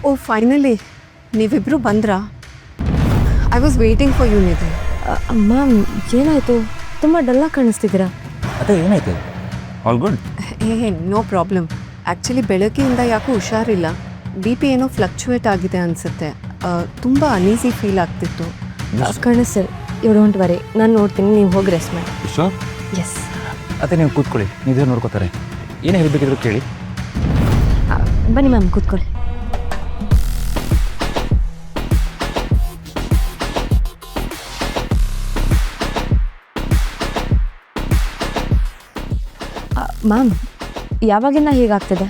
ಓ finally ನೀವಿಬ್ಬರು ಬಂದ್ರಾ? I was waiting for you Nidhi. Ma'am ಏನಾಯಿತು? ತುಂಬ ಡಲ್ಲಾಗಿ ಕಾಣಿಸ್ತಿದ್ದೀರಾ. ಅದೇ ಏನಾಯ್ತು? All good? No problem. Actually ಬೆಳಗ್ಗೆಯಿಂದ ಯಾಕೋ ಹುಷಾರಿಲ್ಲ. ಬಿ ಪಿ ಏನೋ ಫ್ಲಕ್ಚುಯೇಟ್ ಆಗಿದೆ ಅನಿಸುತ್ತೆ. ತುಂಬ ಅನೀಸಿ ಫೀಲ್ ಆಗ್ತಿತ್ತು. ಕಣ ಸರ್, ಯು ಡೋಂಟ್ ವರಿ, ನಾನು ನೋಡ್ತೀನಿ, ನೀವು ಹೋಗಿ ರೆಸ್ಟ್ ಮಾಡಿ. ಶೋರ್? ಎಸ್. ಅದೇ ನೀವು ಕೂತ್ಕೊಳ್ಳಿ, ನಿಧಿ ನೋಡ್ಕೋತಾರೆ. ಏನೇ ಹೇಳಬೇಕಿದ್ರು ಕೇಳಿ. ಬನ್ನಿ ಮ್ಯಾಮ್, ಕೂತ್ಕೊಳ್ಳಿ. ಮ್ಯಾಮ್, ಯಾವಾಗಿಂದ ಹೀಗಾಗ್ತಿದೆ?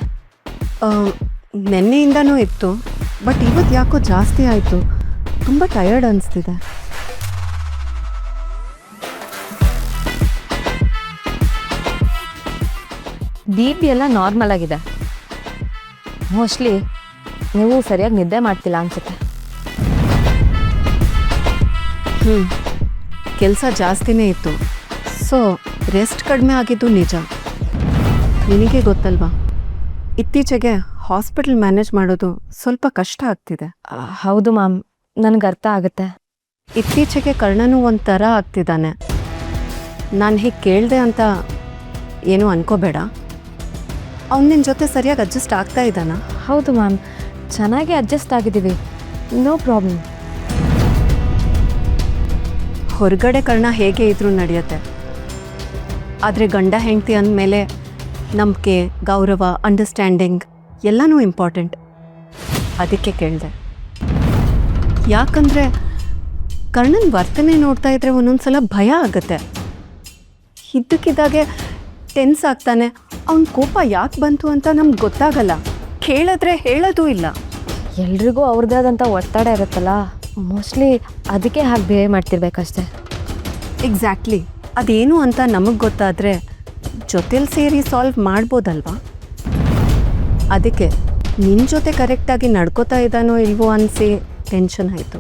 ನೆನ್ನೆಯಿಂದನೂ ಇತ್ತು, ಬಟ್ ಇವತ್ತು ಯಾಕೋ ಜಾಸ್ತಿ ಆಯಿತು. ತುಂಬ ಟಯರ್ಡ್ ಅನಿಸ್ತಿದೆ. ಬಿ ಪಿ ಎಲ್ಲ ನಾರ್ಮಲ್ ಆಗಿದೆ. ಮೋಸ್ಟ್ಲಿ ನೀವು ಸರಿಯಾಗಿ ನಿದ್ದೆ ಮಾಡ್ತಿಲ್ಲ ಅನ್ಸುತ್ತೆ. ಕೆಲಸ ಜಾಸ್ತಿನೇ ಇತ್ತು, ಸೊ ರೆಸ್ಟ್ ಕಡಿಮೆ ಆಗಿದ್ದು ನಿಜ. ನಿನಗೆ ಗೊತ್ತಲ್ವಾ, ಇತ್ತೀಚೆಗೆ ಹಾಸ್ಪಿಟಲ್ ಮ್ಯಾನೇಜ್ ಮಾಡೋದು ಸ್ವಲ್ಪ ಕಷ್ಟ ಆಗ್ತಿದೆ. ಹೌದು ಮ್ಯಾಮ್, ನನಗೆ ಅರ್ಥ ಆಗುತ್ತೆ. ಇತ್ತೀಚೆಗೆ ಕರ್ಣನೂ ಒಂಥರ ಆಗ್ತಿದ್ದಾನೆ. ನಾನು ಹೀಗೆ ಕೇಳಿದೆ ಅಂತ ಏನೂ ಅನ್ಕೋಬೇಡ. ಅವ್ನು ನಿನ್ನ ಜೊತೆ ಸರಿಯಾಗಿ ಅಡ್ಜಸ್ಟ್ ಆಗ್ತಾ ಇದ್ದಾನ? ಹೌದು ಮ್ಯಾಮ್, ಚೆನ್ನಾಗಿ ಅಡ್ಜಸ್ಟ್ ಆಗಿದ್ದೀವಿ, ನೋ ಪ್ರಾಬ್ಲಮ್. ಹೊರಗಡೆ ಕರ್ಣ ಹೇಗೆ ಇದ್ರೂ ನಡೆಯುತ್ತೆ, ಆದರೆ ಗಂಡ ಹೆಂಡತಿ ಅಂದಮೇಲೆ ನಂಬಿಕೆ, ಗೌರವ, ಅಂಡರ್ಸ್ಟ್ಯಾಂಡಿಂಗ್ ಎಲ್ಲನೂ ಇಂಪಾರ್ಟೆಂಟ್. ಅದಕ್ಕೆ ಕೇಳಿದೆ. ಯಾಕಂದರೆ ಕರ್ಣನ ವರ್ತನೆ ನೋಡ್ತಾ ಇದ್ರೆ ಒಂದೊಂದು ಸಲ ಭಯ ಆಗುತ್ತೆ. ಇದ್ದಕ್ಕಿದ್ದಾಗೆ ಟೆನ್ಸ್ ಆಗ್ತಾನೆ. ಅವನ ಕೋಪ ಯಾಕೆ ಬಂತು ಅಂತ ನಮ್ಗೆ ಗೊತ್ತಾಗಲ್ಲ. ಕೇಳಿದ್ರೆ ಹೇಳೋದೂ ಇಲ್ಲ. ಎಲ್ರಿಗೂ ಅವ್ರದ್ದೇ ಆದಂಥ ಒತ್ತಡ ಇರುತ್ತಲ್ಲ, ಮೋಸ್ಟ್ಲಿ ಅದಕ್ಕೆ ಹಾಗೆ ಬಿಹೇವ್ ಮಾಡ್ತಿರ್ಬೇಕಷ್ಟೆ. ಎಕ್ಸಾಕ್ಟ್ಲಿ. ಅದೇನು ಅಂತ ನಮಗೆ ಗೊತ್ತಾದರೆ ಜೊತೆಲಿ ಸೇರಿ ಸಾಲ್ವ್ ಮಾಡ್ಬೋದಲ್ವಾ? ಅದಕ್ಕೆ ನಿನ್ನ ಜೊತೆ ಕರೆಕ್ಟಾಗಿ ನಡ್ಕೋತಾ ಇದ್ದಾನೋ ಇಲ್ವೋ ಅನಿಸಿ ಟೆನ್ಷನ್ ಆಯಿತು.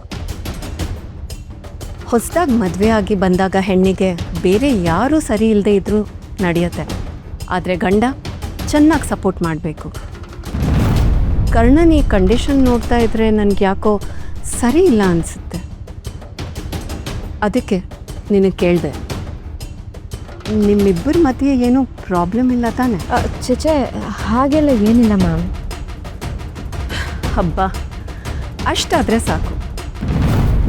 ಹೊಸದಾಗಿ ಮದುವೆ ಆಗಿ ಬಂದಾಗ ಹೆಣ್ಣಿಗೆ ಬೇರೆ ಯಾರೂ ಸರಿ ಇಲ್ಲದೆ ಇದ್ದರೂ ನಡೆಯುತ್ತೆ, ಆದರೆ ಗಂಡ ಚೆನ್ನಾಗಿ ಸಪೋರ್ಟ್ ಮಾಡಬೇಕು. ಕರ್ಣನ್ ಈ ಕಂಡೀಷನ್ ನೋಡ್ತಾ ಇದ್ದರೆ ನನಗೆ ಯಾಕೋ ಸರಿ ಇಲ್ಲ ಅನಿಸುತ್ತೆ. ಅದಕ್ಕೆ ನಿನಗೆ ಕೇಳಿದೆ, ನಿಮ್ಮಿಬ್ಬರ ಮಧ್ಯೆ ಏನೂ ಪ್ರಾಬ್ಲಮ್ ಇಲ್ಲ ತಾನೆ? ಚೇಚೆ, ಹಾಗೆಲ್ಲ ಏನಿಲ್ಲ ಮ್ಯಾಮ್. ಹಬ್ಬ, ಅಷ್ಟಾದರೆ ಸಾಕು.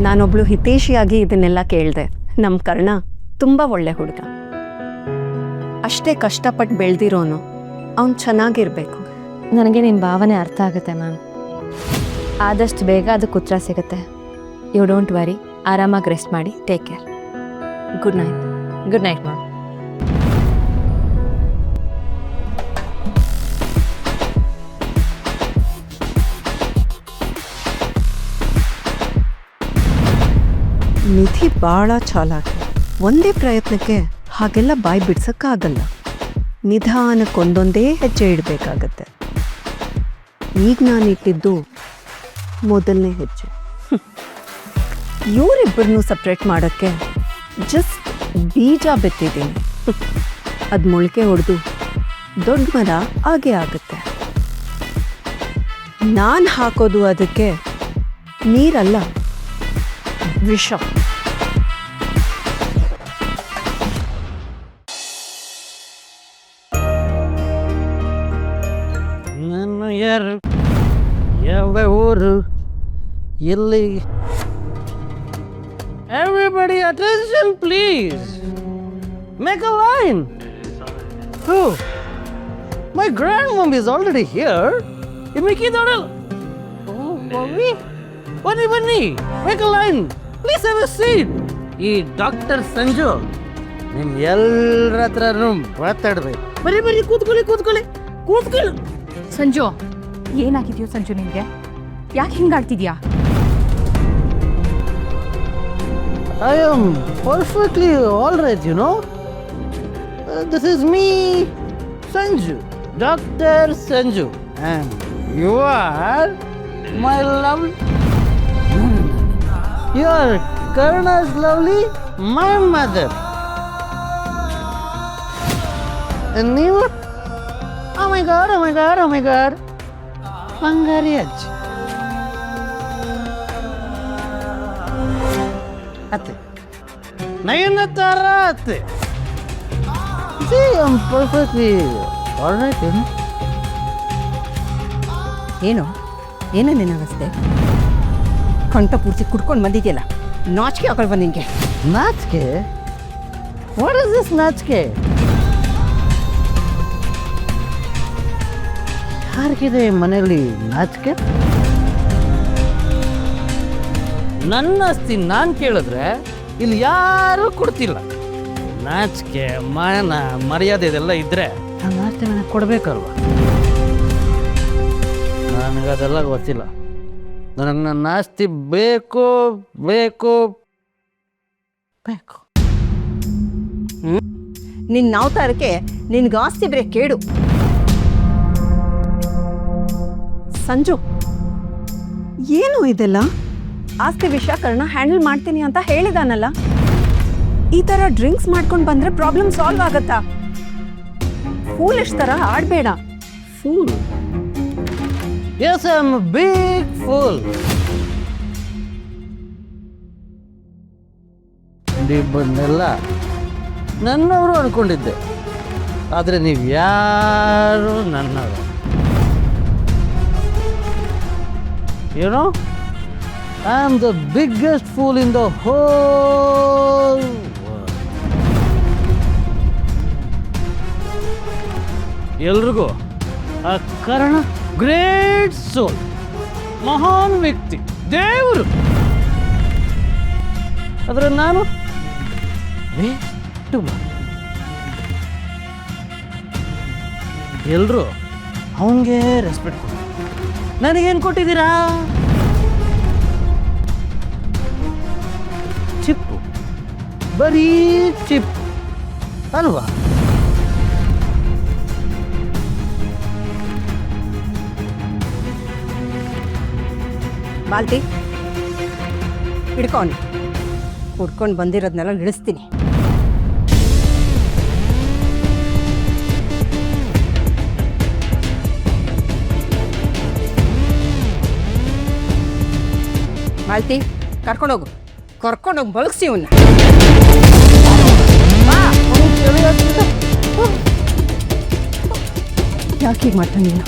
ನಾನೊಬ್ಳು ಹಿತೈಷಿಯಾಗಿ ಇದನ್ನೆಲ್ಲ ಕೇಳಿದೆ. ನಮ್ಮ ಕರ್ಣ ತುಂಬ ಒಳ್ಳೆ ಹುಡುಗ, ಅಷ್ಟೇ ಕಷ್ಟಪಟ್ಟು ಬೆಳೆದಿರೋನು. ಅವನು ಚೆನ್ನಾಗಿರಬೇಕು. ನನಗೆ ನಿಮ್ಮ ಭಾವನೆ ಅರ್ಥ ಆಗುತ್ತೆ ಮ್ಯಾಮ್. ಆದಷ್ಟು ಬೇಗ ಅದಕ್ಕೆ ಉತ್ತರ ಸಿಗುತ್ತೆ. ಯು ಡೋಂಟ್ ವರಿ, ಆರಾಮಾಗಿ ರೆಸ್ಟ್ ಮಾಡಿ. Take care. Good night. Good night ma'am. Nidhi ಭಾಳ ಚಾಲಾಕಿ. ಒಂದೇ ಪ್ರಯತ್ನಕ್ಕೆ ಹಾಗೆಲ್ಲ ಬಾಯಿ ಬಿಡ್ಸೋಕ್ಕಾಗಲ್ಲ. ನಿಧಾನಕ್ಕೊಂದೊಂದೇ ಹೆಜ್ಜೆ ಇಡಬೇಕಾಗತ್ತೆ. ಈಗ ನಾನಿಟ್ಟಿದ್ದು ಮೊದಲನೇ ಹೆಜ್ಜೆ. ಇವರಿಬ್ಬರನ್ನೂ ಸಪ್ರೇಟ್ ಮಾಡೋಕ್ಕೆ ಜಸ್ಟ್ ಬೀಜ ಬಿತ್ತಿದ್ದೀನಿ. ಅದು ಮೊಳಕೆ ಹೊಡೆದು ದೊಡ್ಡ ಮರ ಆಗೇ ಆಗುತ್ತೆ. ನಾನು ಹಾಕೋದು ಅದಕ್ಕೆ ನೀರಲ್ಲ, ವಿಷ. ನಾನು ಯಾರು, ಯಾವ ಊರು, ಎಲ್ಲಿ? Everybody attention please. Make a line. Who? My grandmom is already here. You make it all. Oh, mommy. Bunny. Make a line. Please have a seat. ಈ ಡಾಕ್ಟರ್ ಸಂಜು ನಿಮ್ ಎಲ್ಲರ ಹತ್ರನೂ ಮಾತಾಡ್ಬೇಕು. ಬರೀ ಕೂತ್ಕೊಳ್ಳಿ. ಸಂಜು, ಏನಾಗಿದೆಯೋ ಸಂಜು ನಿನಗೆ? ಯಾಕೆ ಹಿಂಗಾಡ್ತಿದ್ಯಾ? I am perfectly all right, you know. This is me, Sanju, Dr. Sanju, and you are my love. You are Karna's lovely, my mother. And you? Oh my god. Bangariyaj. ಅತ್ತೆ ನಯನತಾರ ಅತ್ತೆ See, I'm perfectly all right, you know? ಏನು ಏನೇ ನಿನ್ನ ಅವಸ್ಥೆ ಕಂಠ ಪೂರ್ತಿ ಕುಡ್ಕೊಂಡು ಬಂದಿದೆಯಲ್ಲ ನಾಚಿಕೆ ಆಗಲ್ವ ನಿನಗೆ? ನಾಚಿಕೆ? ವಾಟ್ ಇಸ್ ದಿಸ್ ನಾಚಿಕೆ? ಯಾರಿಗಿದೆ ಮನೆಯಲ್ಲಿ ನಾಚಿಕೆ? ನನ್ನ ಆಸ್ತಿ ನಾನು ಕೇಳಿದ್ರೆ ಇಲ್ಲಿ ಯಾರೂ ಕೊಡ್ತಿಲ್ಲ. ನಾಚಿಕೆ ಮಾನ ಮರ್ಯಾದೆ ಇದೆಲ್ಲ ಇದ್ರೆ ನನ್ನ ಆಸ್ತಿ ನನಗೆ ಕೊಡಬೇಕಲ್ವ? ನನಗದೆಲ್ಲ ಗೊತ್ತಿಲ್ಲ. ನನಗೆ ನನ್ನ ಆಸ್ತಿ ಬೇಕು ಬೇಕು ಬೇಕು. ನಿನ್ನ ಅವತಾರಕ್ಕೆ ನಿನ್ಗೆ ಆಸ್ತಿ ಬೇರೆ ಕೇಡು. ಸಂಜು, ಏನು ಇದೆಲ್ಲ? ಆಸ್ತಿ ವಿಷಯ ಕರ್ಣ ಹ್ಯಾಂಡಲ್ ಮಾಡ್ತೀನಿ ಅಂತ ಹೇಳಿದಾನಲ್ಲ, ಈ ಥರ ಡ್ರಿಂಕ್ಸ್ ಮಾಡ್ಕೊಂಡು ಬಂದ್ರೆ ಪ್ರಾಬ್ಲಮ್ ಸಾಲ್ವ್ ಆಗತ್ತಾ? ಫೂಲಿಶ್ ಥರ ಆಡಬೇಡ. Fool. Yes, I'm a big fool. ನಿಮ್ಮನ್ನೆಲ್ಲ ನನ್ನವರು ಅನ್ಕೊಂಡಿದ್ದೆ, ಆದರೆ ನೀವು ಯಾರು ನನ್ನವರು. You know, I am the biggest fool in the whole world. ಎಲ್ರಿಗೂ ಆ ಕರ್ಣ ಗ್ರೇಟ್ ಸೋಲ್, ಮಹಾನ್ ವ್ಯಕ್ತಿ, ದೇವರು. ಆದರೆ ನಾನು ಎಲ್ಲರೂ ಅವನಿಗೆ ರೆಸ್ಪೆಕ್ಟ್ ಕೊಡಿ. ನನಗೇನು ಕೊಟ್ಟಿದ್ದೀರಾ? ಚಿಪ್ಪು, ಬರೀ ಚಿಪ್ಪು ಅಲ್ವಾ? ಬಾಲ್ತಿ ಹಿಡ್ಕೊಂಡು ಕುಡ್ಕೊಂಡು ಬಂದಿರೋದನ್ನೆಲ್ಲ ಇಳಿಸ್ತೀನಿ. ಮಾಲ್ತಿ ಕರ್ಕೊಂಡೋಗು, ಕರ್ಕೊಂಡೋಗಿ ಬಳಸಿ ಇವನ್ನ. ಯಾಕೆ ಹೀಗೆ ಮಾಡ್ತಾನೆ ನೀನು?